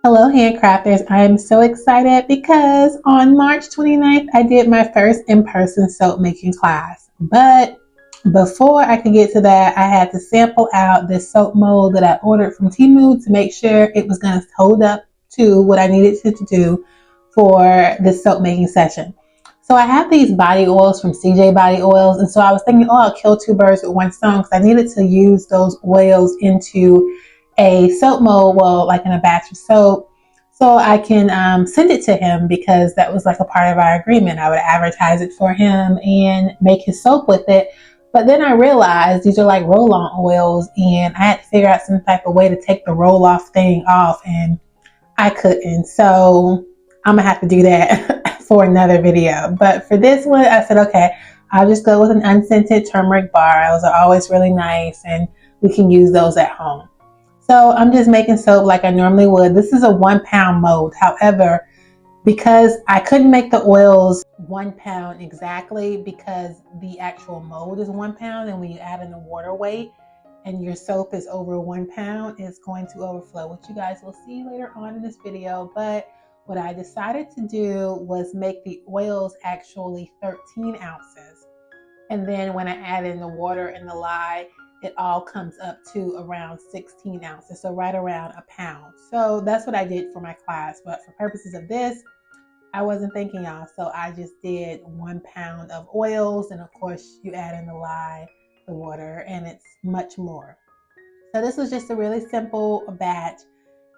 Hello handcrafters, I am so excited because on March 29th I did my first in-person soap making class. But before I could get to that, I had to sample out this soap mold that I ordered from Temu to make sure it was going to hold up to what I needed it to do for this soap making session. So I have these body oils from CJ Body Oils, and so I was thinking, oh, I'll kill two birds with one stone because I needed to use those oils into a soap mold, well, like in a batch of soap, so I can send it to him because that was like a part of our agreement. I would advertise it for him and make his soap with it. But then I realized these are like roll-on oils, and I had to figure out some type of way to take the roll-off thing off, and I couldn't. So I'm gonna have to do that for another video. But for this one, I said, okay, I'll just go with an unscented turmeric bar. Those are always really nice, and we can use those at home. So I'm just making soap like I normally would. This is a 1 pound mold. However, because I couldn't make the oils 1 pound exactly because the actual mold is 1 pound, and when you add in the water weight and your soap is over 1 pound, it's going to overflow, which you guys will see later on in this video. But what I decided to do was make the oils actually 13 ounces. And then when I add in the water and the lye, it all comes up to around 16 ounces, so right around a pound. So that's what I did for my class, but for purposes of this, I wasn't thinking, y'all, so I just did 1 pound of oils, and of course you add in the lye, the water, and it's much more. So this was just a really simple batch.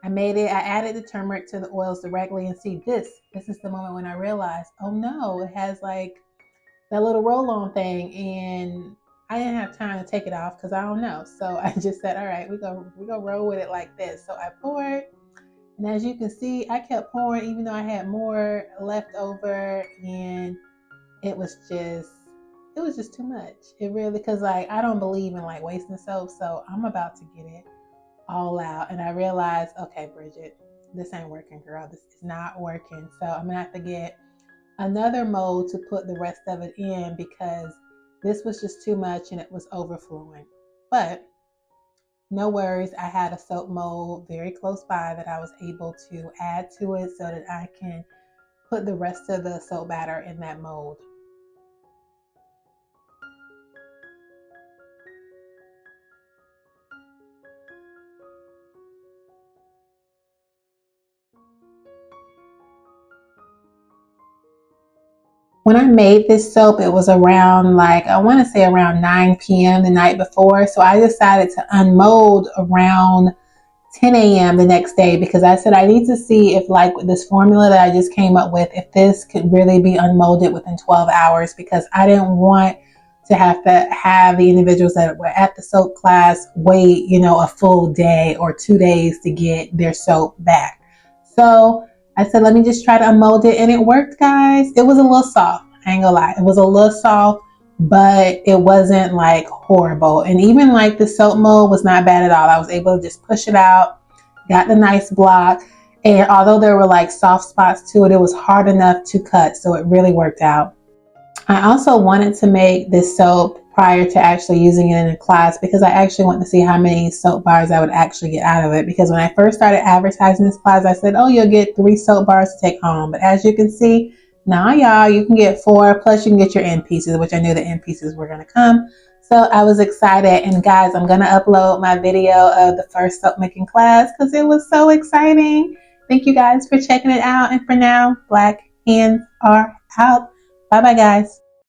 I added the turmeric to the oils directly, and see, this is the moment when I realized, oh no, it has like that little roll-on thing, and I didn't have time to take it off because I don't know. So I just said, all right, we're gonna roll with it like this. So I poured, and as you can see, I kept pouring even though I had more left over, and it was just too much. It really, because like I don't believe in like wasting soap, so I'm about to get it all out. And I realized, okay, Bridget, this ain't working, girl. This is not working. So I'm gonna have to get another mold to put the rest of it in because this was just too much and it was overflowing. But no worries, I had a soap mold very close by that I was able to add to it so that I can put the rest of the soap batter in that mold. When I made this soap, it was around like, I want to say around 9 p.m. the night before. So I decided to unmold around 10 a.m. the next day because I said I need to see if like with this formula that I just came up with, if this could really be unmolded within 12 hours, because I didn't want to have the individuals that were at the soap class wait, a full day or 2 days to get their soap back. So I said, let me just try to unmold it, and it worked, guys. It was a little soft. I ain't gonna lie. It was a little soft, but it wasn't like horrible. And even like the soap mold was not bad at all. I was able to just push it out, got the nice block. And although there were like soft spots to it, it was hard enough to cut. So it really worked out. I also wanted to make this soap prior to actually using it in a class because I actually want to see how many soap bars I would actually get out of it. Because when I first started advertising this class, I said, oh, you'll get 3 soap bars to take home. But as you can see, now y'all, you can get 4, plus you can get your end pieces, which I knew the end pieces were going to come. So I was excited. And guys, I'm going to upload my video of the first soap making class because it was so exciting. Thank you guys for checking it out. And for now, Black Hands are out. Bye bye, guys.